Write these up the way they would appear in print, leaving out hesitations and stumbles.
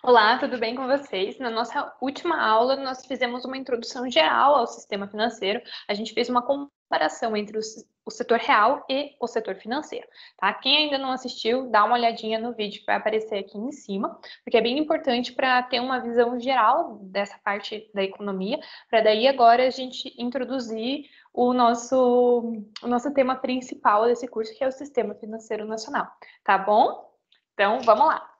Olá, tudo bem com vocês? Na nossa última aula, nós fizemos uma introdução geral ao sistema financeiro. A gente fez uma comparação entre o setor real e o setor financeiro, tá? Quem ainda não assistiu, dá uma olhadinha no vídeo que vai aparecer aqui em cima, porque é bem importante para ter uma visão geral dessa parte da economia, para daí agora a gente introduzir o nosso tema principal desse curso, que é o Sistema Financeiro Nacional, tá bom? Então, vamos lá!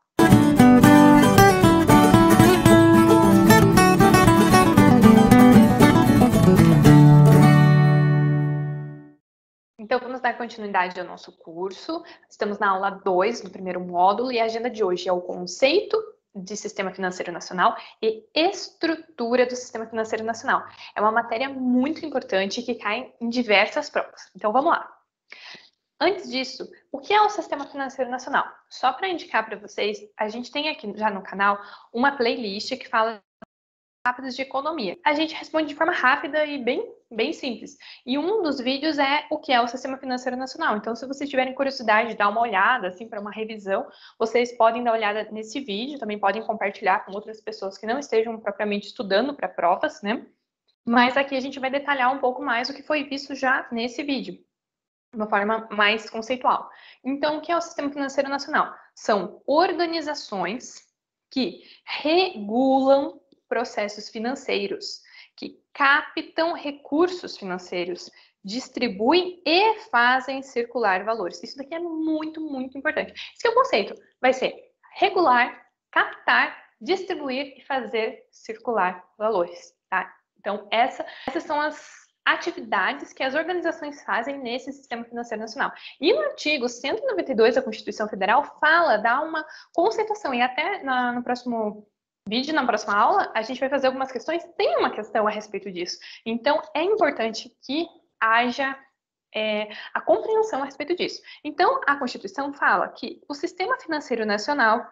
Então, vamos dar continuidade ao nosso curso. Estamos na aula 2 do primeiro módulo e a agenda de hoje é o conceito de Sistema Financeiro Nacional e estrutura do Sistema Financeiro Nacional. É uma matéria muito importante que cai em diversas provas. Então, vamos lá. Antes disso, o que é o Sistema Financeiro Nacional? Só para indicar para vocês, a gente tem aqui já no canal uma playlist que fala rápidas de economia. A gente responde de forma rápida e bem simples. E um dos vídeos é o que é o Sistema Financeiro Nacional. Então, se vocês tiverem curiosidade de dar uma olhada, assim, para uma revisão, vocês podem dar uma olhada nesse vídeo, também podem compartilhar com outras pessoas que não estejam propriamente estudando para provas, né? Mas aqui a gente vai detalhar um pouco mais o que foi visto já nesse vídeo, de uma forma mais conceitual. Então, o que é o Sistema Financeiro Nacional? São organizações que regulam processos financeiros, que captam recursos financeiros, distribuem e fazem circular valores. Isso daqui é muito importante. Esse é o conceito. Vai ser regular, captar, distribuir e fazer circular valores, tá? Então, essas são as atividades que as organizações fazem nesse Sistema Financeiro Nacional. E o artigo 192 da Constituição Federal dá uma conceituação, e até no próximo vídeo, na próxima aula, a gente vai fazer algumas questões, tem uma questão a respeito disso. Então, é importante que haja a compreensão a respeito disso. Então, a Constituição fala que o Sistema Financeiro Nacional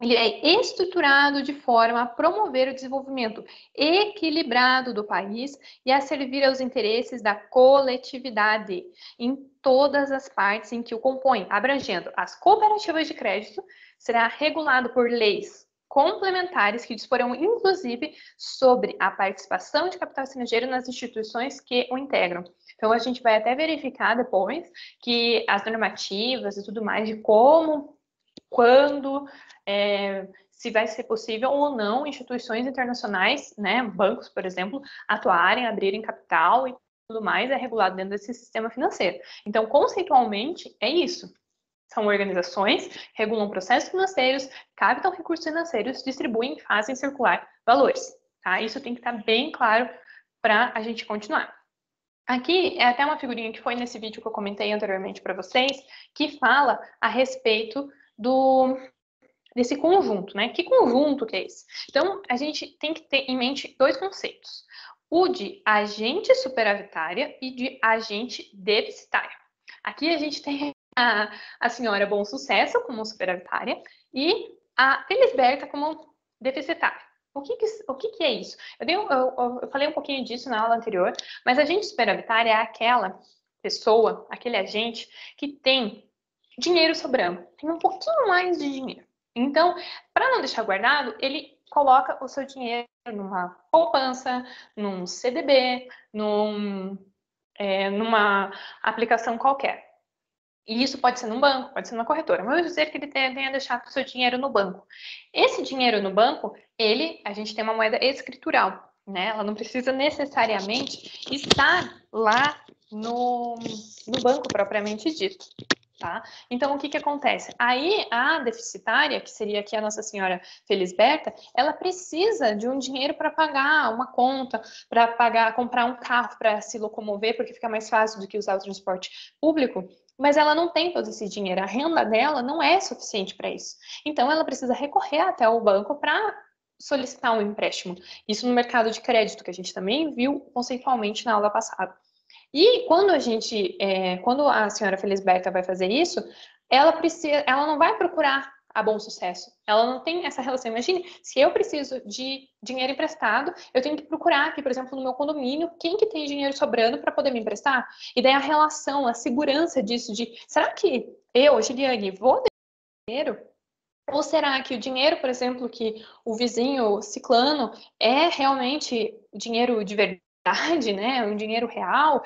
ele é estruturado de forma a promover o desenvolvimento equilibrado do país e a servir aos interesses da coletividade em todas as partes em que o compõem, abrangendo as cooperativas de crédito, será regulado por leis complementares que disporão, inclusive, sobre a participação de capital estrangeiro nas instituições que o integram. Então, a gente vai até verificar depois que as normativas e tudo mais de como, quando, se vai ser possível ou não instituições internacionais, né, bancos, por exemplo, atuarem, abrirem capital e tudo mais é regulado dentro desse sistema financeiro. Então, conceitualmente, é isso. São organizações que regulam processos financeiros, captam recursos financeiros, distribuem e fazem circular valores. Tá? Isso tem que estar bem claro para a gente continuar. Aqui é até uma figurinha que foi nesse vídeo que eu comentei anteriormente para vocês, que fala a respeito desse conjunto, né? Que conjunto que é esse? Então, a gente tem que ter em mente dois conceitos. O de agente superavitária e de agente deficitária. Aqui a gente tem a senhora Bom Sucesso como superavitária e a Felisberta como deficitária. O que é isso? Eu falei um pouquinho disso na aula anterior, mas agente superavitária é aquela pessoa, aquele agente que tem dinheiro sobrando, tem um pouquinho mais de dinheiro. Então, para não deixar guardado, ele coloca o seu dinheiro numa poupança, num CDB, numa aplicação qualquer. E isso pode ser num banco, pode ser numa corretora. Mas vamos dizer que ele tenha deixado o seu dinheiro no banco. Esse dinheiro no banco, a gente tem uma moeda escritural, né? Ela não precisa necessariamente estar lá no banco propriamente dito. Tá? Então, o que acontece? Aí, a deficitária, que seria aqui a Nossa Senhora Felisberta, ela precisa de um dinheiro para pagar uma conta, para comprar um carro para se locomover, porque fica mais fácil do que usar o transporte público, mas ela não tem todo esse dinheiro, a renda dela não é suficiente para isso. Então, ela precisa recorrer até o banco para solicitar um empréstimo. Isso no mercado de crédito, que a gente também viu conceitualmente na aula passada. E quando a senhora Felisberta vai fazer isso, ela não vai procurar a Bom Sucesso. Ela não tem essa relação. Imagine, se eu preciso de dinheiro emprestado, eu tenho que procurar aqui, por exemplo, no meu condomínio, quem que tem dinheiro sobrando para poder me emprestar? E daí a relação, a segurança disso, será que eu, Giliane, vou ter dinheiro Ou será que o dinheiro, por exemplo, que o vizinho ciclano é realmente dinheiro de verdade, né? Um dinheiro real?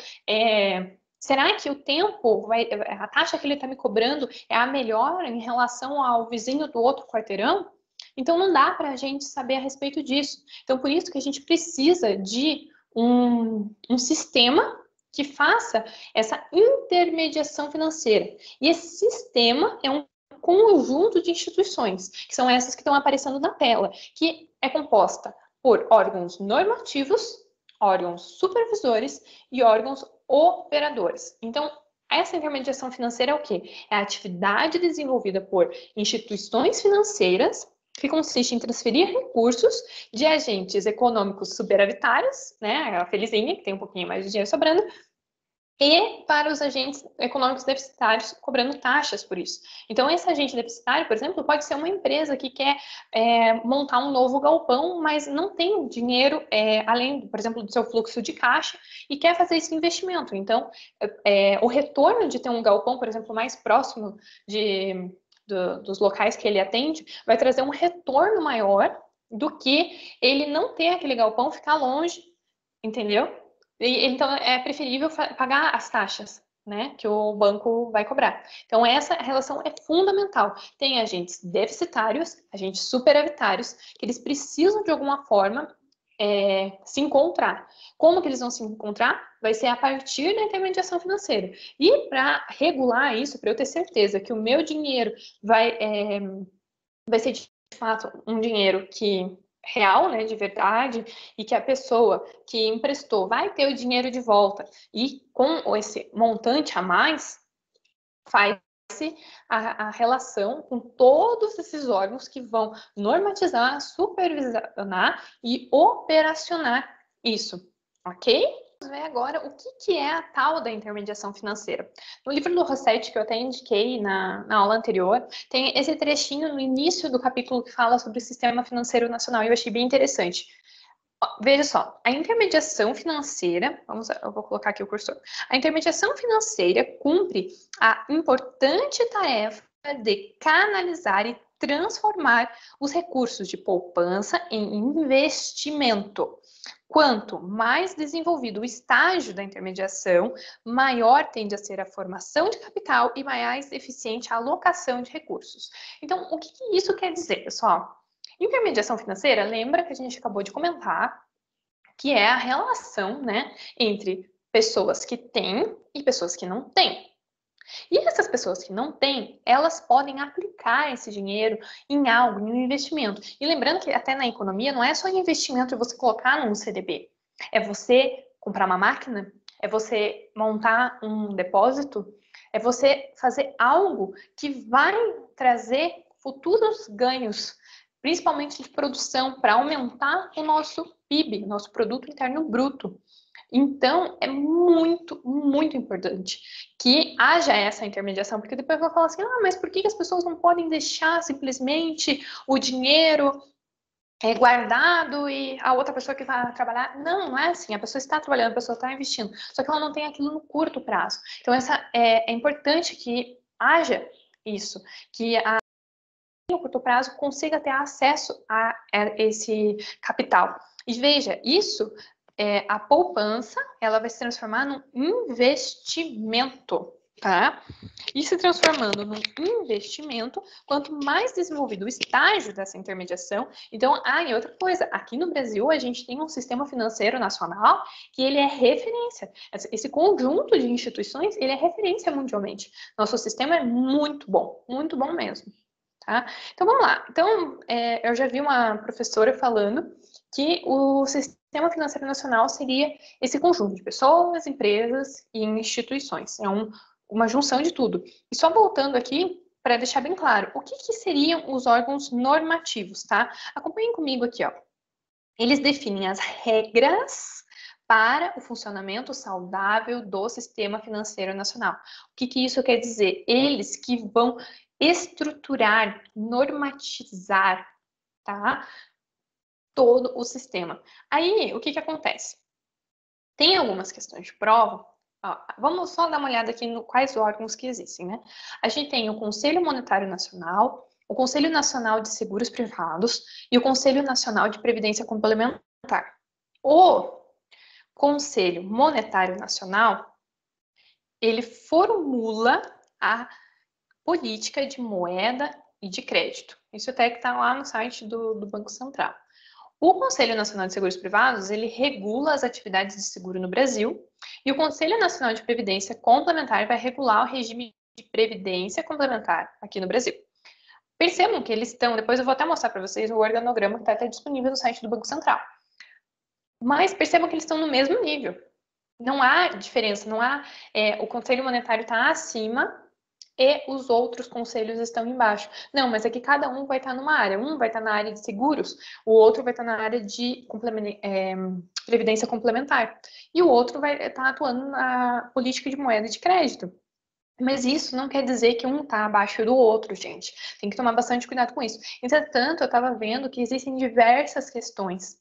Será que o tempo, a taxa que ele está me cobrando é a melhor em relação ao vizinho do outro quarteirão? Então, não dá para a gente saber a respeito disso. Então, por isso que a gente precisa de um sistema que faça essa intermediação financeira. E esse sistema é um conjunto de instituições, que são essas que estão aparecendo na tela, que é composta por órgãos normativos, órgãos supervisores e órgãos operadores. Então, essa intermediação financeira é o quê? É a atividade desenvolvida por instituições financeiras que consiste em transferir recursos de agentes econômicos superavitários, né, a felizinha, que tem um pouquinho mais de dinheiro sobrando, e para os agentes econômicos deficitários, cobrando taxas por isso. Então, esse agente deficitário, por exemplo, pode ser uma empresa que quer montar um novo galpão, mas não tem dinheiro além, por exemplo, do seu fluxo de caixa e quer fazer esse investimento. Então, o retorno de ter um galpão, por exemplo, mais próximo dos locais que ele atende, vai trazer um retorno maior do que ele não ter aquele galpão, ficar longe, entendeu? Então, é preferível pagar as taxas, né, que o banco vai cobrar. Então, essa relação é fundamental. Tem agentes deficitários, agentes superavitários, que eles precisam, de alguma forma, se encontrar. Como que eles vão se encontrar? Vai ser a partir da intermediação financeira. E para regular isso, para eu ter certeza que o meu dinheiro vai ser, de fato, um dinheiro que real, né, de verdade, e que a pessoa que emprestou vai ter o dinheiro de volta e com esse montante a mais, faz-se a relação com todos esses órgãos que vão normatizar, supervisionar e operacionar isso, ok? Vamos ver agora o que é a tal da intermediação financeira. No livro do Rossetti, que eu até indiquei na aula anterior, tem esse trechinho no início do capítulo que fala sobre o sistema financeiro nacional e eu achei bem interessante. Veja só, a intermediação financeira, eu vou colocar aqui o cursor. A intermediação financeira cumpre a importante tarefa de canalizar e transformar os recursos de poupança em investimento. Quanto mais desenvolvido o estágio da intermediação, maior tende a ser a formação de capital e mais eficiente a alocação de recursos. Então, o que isso quer dizer, pessoal? Intermediação financeira, lembra que a gente acabou de comentar, que é a relação, né, entre pessoas que têm e pessoas que não têm. E essas pessoas que não têm, elas podem aplicar esse dinheiro em algo, em um investimento. E lembrando que até na economia não é só investimento de você colocar num CDB. É você comprar uma máquina, é você montar um depósito, é você fazer algo que vai trazer futuros ganhos, principalmente de produção, para aumentar o nosso PIB, nosso produto interno bruto. Então, é muito, muito importante que haja essa intermediação, porque depois vai falar assim, mas por que as pessoas não podem deixar simplesmente o dinheiro guardado e a outra pessoa que vai trabalhar? Não, não é assim, a pessoa está trabalhando, a pessoa está investindo, só que ela não tem aquilo no curto prazo. Então, é importante que haja isso, que no curto prazo consiga ter acesso a esse capital. E veja, isso, a poupança, ela vai se transformar num investimento, tá? E se transformando num investimento, quanto mais desenvolvido o estágio dessa intermediação. Então, e outra coisa, aqui no Brasil a gente tem um sistema financeiro nacional que ele é referência. Esse conjunto de instituições, ele é referência mundialmente. Nosso sistema é muito bom mesmo. Tá? Então, vamos lá. Então, eu já vi uma professora falando que o sistema financeiro nacional seria esse conjunto de pessoas, empresas e instituições. É uma junção de tudo. E só voltando aqui, para deixar bem claro, o que seriam os órgãos normativos, tá? Acompanhem comigo aqui, ó. Eles definem as regras para o funcionamento saudável do sistema financeiro nacional. O que isso quer dizer? Eles que vão estruturar, normatizar, tá? Todo o sistema. Aí, o que acontece? Tem algumas questões de prova. Vamos só dar uma olhada aqui no quais órgãos que existem, né? A gente tem o Conselho Monetário Nacional, o Conselho Nacional de Seguros Privados e o Conselho Nacional de Previdência Complementar. O Conselho Monetário Nacional, ele formula a política de moeda e de crédito. Isso até que está lá no site do Banco Central. O Conselho Nacional de Seguros Privados, ele regula as atividades de seguro no Brasil, e o Conselho Nacional de Previdência Complementar vai regular o regime de previdência complementar aqui no Brasil. Percebam que eles estão, depois eu vou até mostrar para vocês o organograma que está até disponível no site do Banco Central. Mas percebam que eles estão no mesmo nível. Não há diferença, não há. O Conselho Monetário está acima e os outros conselhos estão embaixo. Não, mas é que cada um vai estar numa área. Um vai estar na área de seguros, o outro vai estar na área de previdência complementar. E o outro vai estar atuando na política de moeda de crédito. Mas isso não quer dizer que um está abaixo do outro, gente. Tem que tomar bastante cuidado com isso. Entretanto, eu estava vendo que existem diversas questões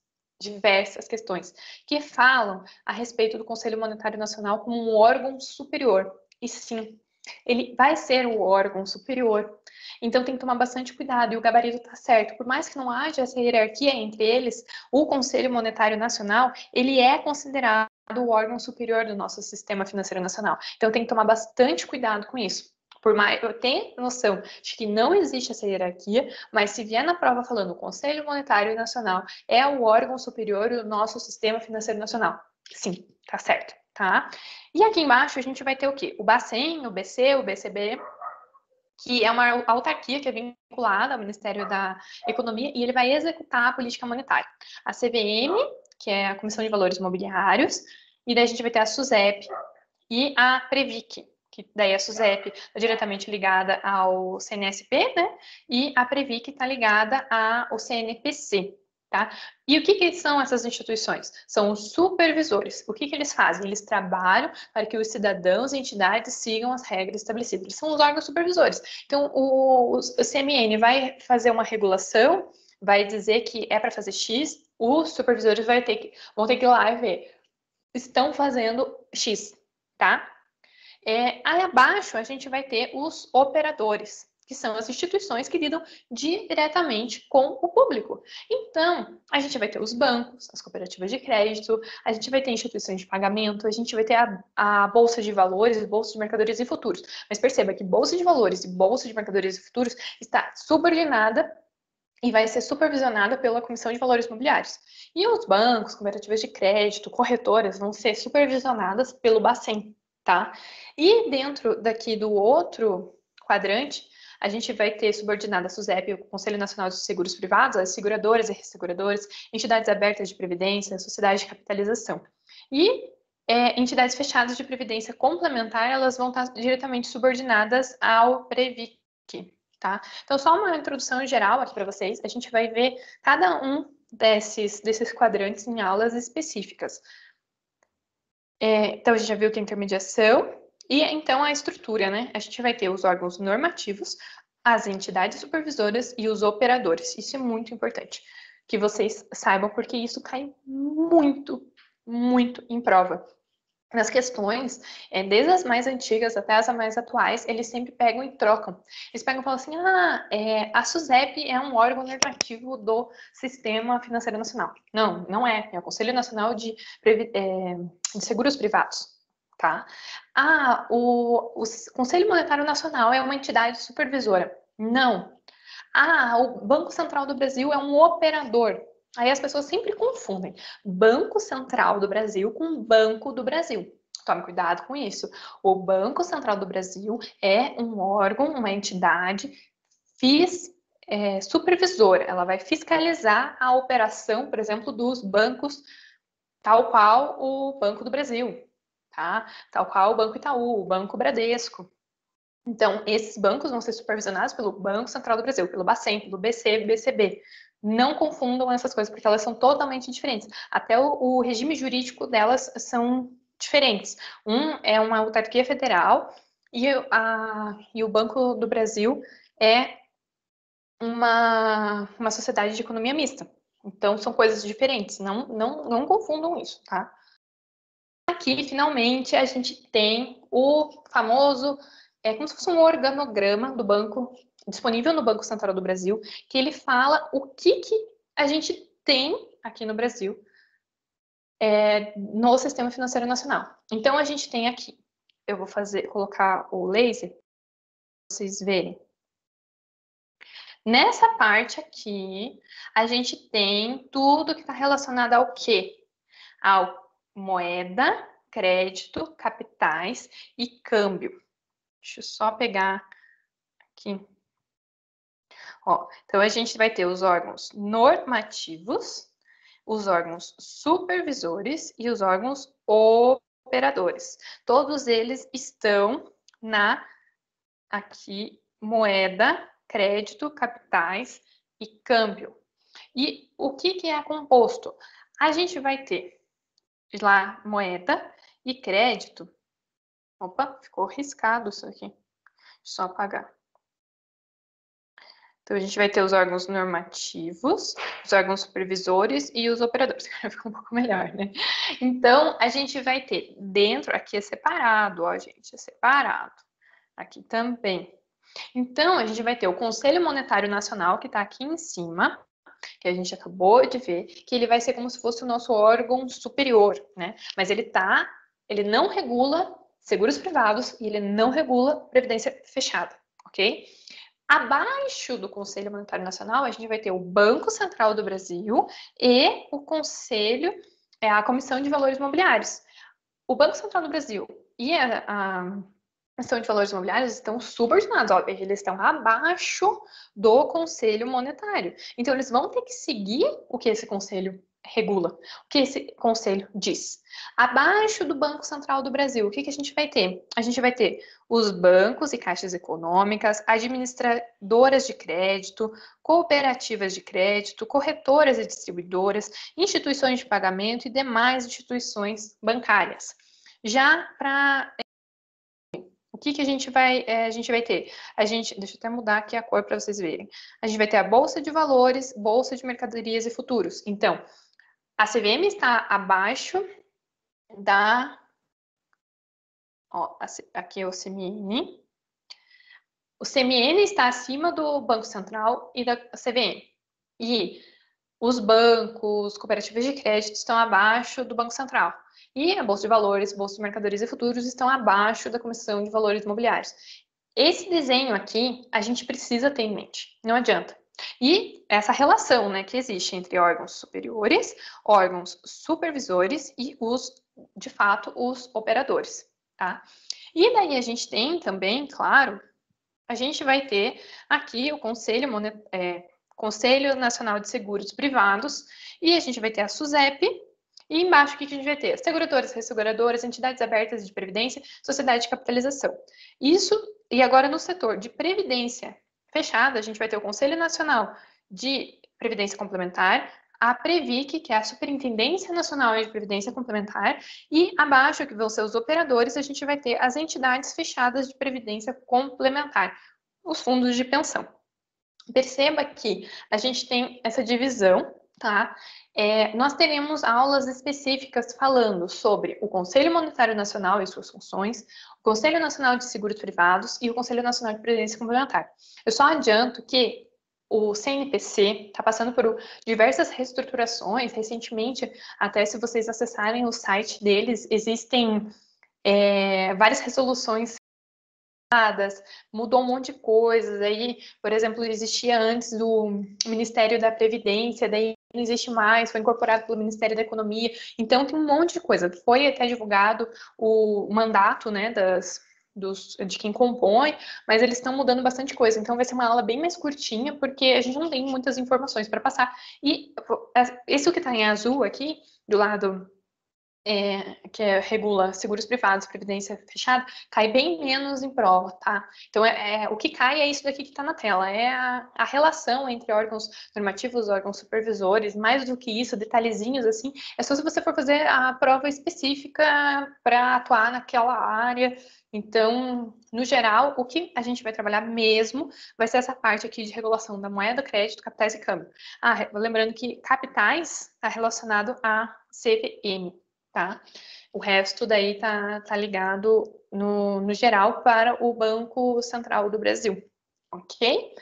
que falam a respeito do Conselho Monetário Nacional como um órgão superior. E sim, ele vai ser o órgão superior. Então tem que tomar bastante cuidado e o gabarito está certo. Por mais que não haja essa hierarquia entre eles, o Conselho Monetário Nacional, ele é considerado o órgão superior do nosso sistema financeiro nacional. Então tem que tomar bastante cuidado com isso. Por mais eu tenho noção de que não existe essa hierarquia, mas se vier na prova falando o Conselho Monetário Nacional é o órgão superior do nosso sistema financeiro nacional. Sim, tá certo, tá? E aqui embaixo a gente vai ter o quê? O Bacen, o BC, o BCB, que é uma autarquia que é vinculada ao Ministério da Economia e ele vai executar a política monetária. A CVM, que é a Comissão de Valores Mobiliários, e daí a gente vai ter a SUSEP e a Previc, que daí a SUSEP está diretamente ligada ao CNSP, né? E a Previc está ligada ao CNPC. Tá? E o que são essas instituições? São os supervisores. O que eles fazem? Eles trabalham para que os cidadãos e entidades sigam as regras estabelecidas. Eles são os órgãos supervisores. Então, o CMN vai fazer uma regulação, vai dizer que é para fazer X, os supervisores vão ter que ir lá e ver. Estão fazendo X, tá? Aí abaixo a gente vai ter os operadores, que são as instituições que lidam diretamente com o público. Então, a gente vai ter os bancos, as cooperativas de crédito, a gente vai ter instituições de pagamento, a gente vai ter a Bolsa de Valores, Bolsa de Mercadorias e Futuros. Mas perceba que Bolsa de Valores e Bolsa de Mercadorias e Futuros está subordinada e vai ser supervisionada pela Comissão de Valores Mobiliários. E os bancos, cooperativas de crédito, corretoras vão ser supervisionadas pelo Bacen, tá? E dentro daqui do outro quadrante, a gente vai ter subordinada a SUSEP, o Conselho Nacional de Seguros Privados, as seguradoras e resseguradoras, entidades abertas de previdência, sociedades de capitalização. E entidades fechadas de previdência complementar, elas vão estar diretamente subordinadas ao Previc, tá? Então, só uma introdução geral aqui para vocês, a gente vai ver cada um desses quadrantes em aulas específicas. Então, a gente já viu que é intermediação, e então a estrutura, né? A gente vai ter os órgãos normativos, as entidades supervisoras e os operadores. Isso é muito importante que vocês saibam, porque isso cai muito, muito em prova. Nas questões, desde as mais antigas até as mais atuais, eles sempre pegam e trocam. Eles pegam e falam assim, a SUSEP é um órgão normativo do Sistema Financeiro Nacional. Não, não é. É o Conselho Nacional de Seguros Privados. Tá? O Conselho Monetário Nacional é uma entidade supervisora. Não. O Banco Central do Brasil é um operador. Aí as pessoas sempre confundem Banco Central do Brasil com Banco do Brasil. Tome cuidado com isso. O Banco Central do Brasil é um órgão, uma entidade supervisora. Ela vai fiscalizar a operação, por exemplo, dos bancos, tal qual o Banco do Brasil, tá? Tal qual o Banco Itaú, o Banco Bradesco. Então, esses bancos vão ser supervisionados pelo Banco Central do Brasil, pelo Bacen, pelo BC, BCB. Não confundam essas coisas, porque elas são totalmente diferentes. Até o regime jurídico delas são diferentes. Um é uma autarquia federal e o Banco do Brasil é uma sociedade de economia mista. Então, são coisas diferentes. Não confundam isso, tá? Aqui, finalmente, a gente tem o famoso, como se fosse um organograma do Banco disponível no Banco Central do Brasil, que ele fala o que a gente tem aqui no Brasil no Sistema Financeiro Nacional. Então, a gente tem aqui, eu vou colocar o laser, para vocês verem. Nessa parte aqui, a gente tem tudo que está relacionado ao quê? Ao moeda, crédito, capitais e câmbio. Deixa eu só pegar aqui. Ó, então, a gente vai ter os órgãos normativos, os órgãos supervisores e os órgãos operadores. Todos eles estão aqui, moeda, crédito, capitais e câmbio. E o que é composto? A gente vai ter lá moeda e crédito. Opa, ficou riscado isso aqui. Só apagar. Então, a gente vai ter os órgãos normativos, os órgãos supervisores e os operadores. Agora ficou um pouco melhor, né? Então, a gente vai ter dentro, aqui é separado, ó, gente, é separado. Aqui também. Então, a gente vai ter o Conselho Monetário Nacional, que está aqui em cima, que a gente acabou de ver, que ele vai ser como se fosse o nosso órgão superior, né? Mas ele não regula seguros privados e ele não regula previdência fechada, ok? Abaixo do Conselho Monetário Nacional, a gente vai ter o Banco Central do Brasil e o Conselho, a Comissão de Valores Imobiliários. O Banco Central do Brasil e a Comissão de Valores Imobiliários estão subordinados, ó, eles estão abaixo do Conselho Monetário. Então, eles vão ter que seguir o que esse conselho regula, o que esse conselho diz. Abaixo do Banco Central do Brasil, o que a gente vai ter? A gente vai ter os bancos e caixas econômicas, administradoras de crédito, cooperativas de crédito, corretoras e distribuidoras, instituições de pagamento e demais instituições bancárias. Já para o que a gente vai ter? Deixa eu até mudar aqui a cor para vocês verem. A gente vai ter a Bolsa de Valores, Bolsa de Mercadorias e Futuros. Então, a CVM está abaixo da... Ó, aqui é o CMN. O CMN está acima do Banco Central e da CVM. E os bancos, cooperativas de crédito estão abaixo do Banco Central. E a Bolsa de Valores, Bolsa de Mercadorias e Futuros estão abaixo da Comissão de Valores Imobiliários. Esse desenho aqui, a gente precisa ter em mente, não adianta. E essa relação, né, que existe entre órgãos superiores, órgãos supervisores e de fato, os operadores, tá? E daí a gente tem também, claro, a gente vai ter aqui o Conselho Nacional de Seguros Privados, e a gente vai ter a SUSEP, e embaixo o que a gente vai ter? Seguradoras, resseguradoras, entidades abertas de previdência, sociedade de capitalização. Isso, e agora no setor de previdência fechada, a gente vai ter o Conselho Nacional de Previdência Complementar, a Previc, que é a Superintendência Nacional de Previdência Complementar, e abaixo, que vão ser os operadores, a gente vai ter as entidades fechadas de previdência complementar, os fundos de pensão. Perceba que a gente tem essa divisão, tá? Nós teremos aulas específicas falando sobre o Conselho Monetário Nacional e suas funções, o Conselho Nacional de Seguros Privados e o Conselho Nacional de Previdência Complementar. Eu só adianto que o CNPC está passando por diversas reestruturações. Recentemente, até se vocês acessarem o site deles, existem várias resoluções, mudou um monte de coisas. Aí, por exemplo, existia antes do Ministério da Previdência, daí não existe mais, foi incorporado pelo Ministério da Economia. Então, tem um monte de coisa. Foi até divulgado o mandato, né, de quem compõe, mas eles estão mudando bastante coisa. Então, vai ser uma aula bem mais curtinha, porque a gente não tem muitas informações para passar. E esse que está em azul aqui, do lado que regula seguros privados, previdência fechada, cai bem menos em prova, tá? Então, o que cai é isso daqui que está na tela, é a relação entre órgãos normativos, órgãos supervisores, mais do que isso, detalhezinhos assim, é só se você for fazer a prova específica para atuar naquela área. Então, no geral, o que a gente vai trabalhar mesmo vai ser essa parte aqui de regulação da moeda, crédito, capitais e câmbio. Lembrando que capitais está relacionado a CVM, tá? O resto daí tá ligado no geral para o Banco Central do Brasil. Ok?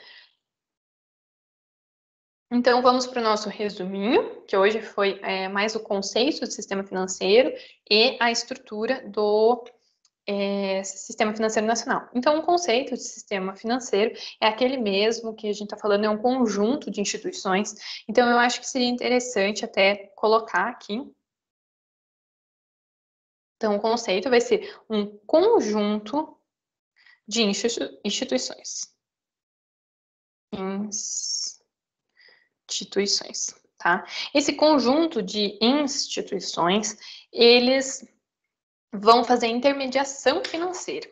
Então, vamos para o nosso resuminho, que hoje foi mais o conceito do sistema financeiro e a estrutura do Sistema Financeiro Nacional. Então, o conceito de sistema financeiro é aquele mesmo que a gente está falando, é um conjunto de instituições. Então, eu acho que seria interessante até colocar aqui. Então, o conceito vai ser um conjunto de instituições. Tá? Esse conjunto de instituições, eles vão fazer intermediação financeira.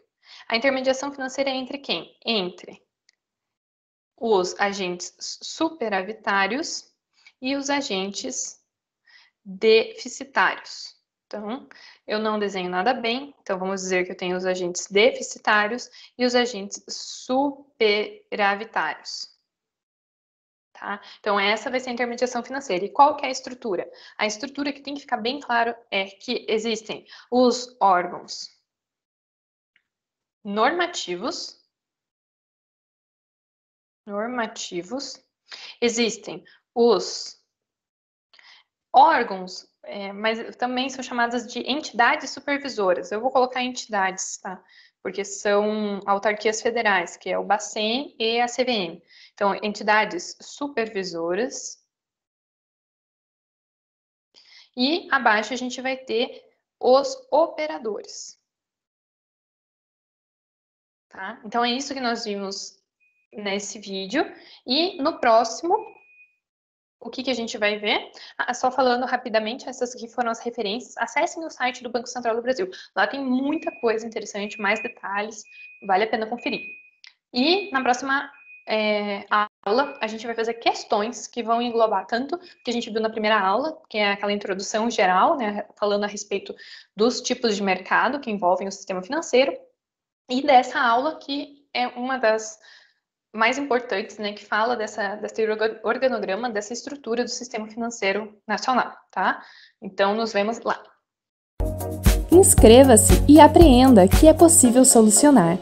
A intermediação financeira é entre quem? Entre os agentes superavitários e os agentes deficitários. Então, eu não desenho nada bem, então vamos dizer que eu tenho os agentes deficitários e os agentes superavitários. Tá? Então, essa vai ser a intermediação financeira. E qual que é a estrutura? A estrutura que tem que ficar bem claro é que existem os órgãos normativos, existem os órgãos, mas também são chamadas de entidades supervisoras. Eu vou colocar entidades, tá? Porque são autarquias federais, que é o Bacen e a CVM. Então, entidades supervisoras. E abaixo a gente vai ter os operadores. Tá? Então, é isso que nós vimos nesse vídeo. E no próximo, o que a gente vai ver? Só falando rapidamente, essas aqui foram as referências. Acessem o site do Banco Central do Brasil. Lá tem muita coisa interessante, mais detalhes, vale a pena conferir. E na próxima aula, a gente vai fazer questões que vão englobar tanto o que a gente viu na primeira aula, que é aquela introdução geral, né, falando a respeito dos tipos de mercado que envolvem o sistema financeiro, e dessa aula que é uma das mais importantes, né, que fala desse organograma, dessa estrutura do sistema financeiro nacional, tá? Então, nos vemos lá. Inscreva-se e apreenda que é possível solucionar.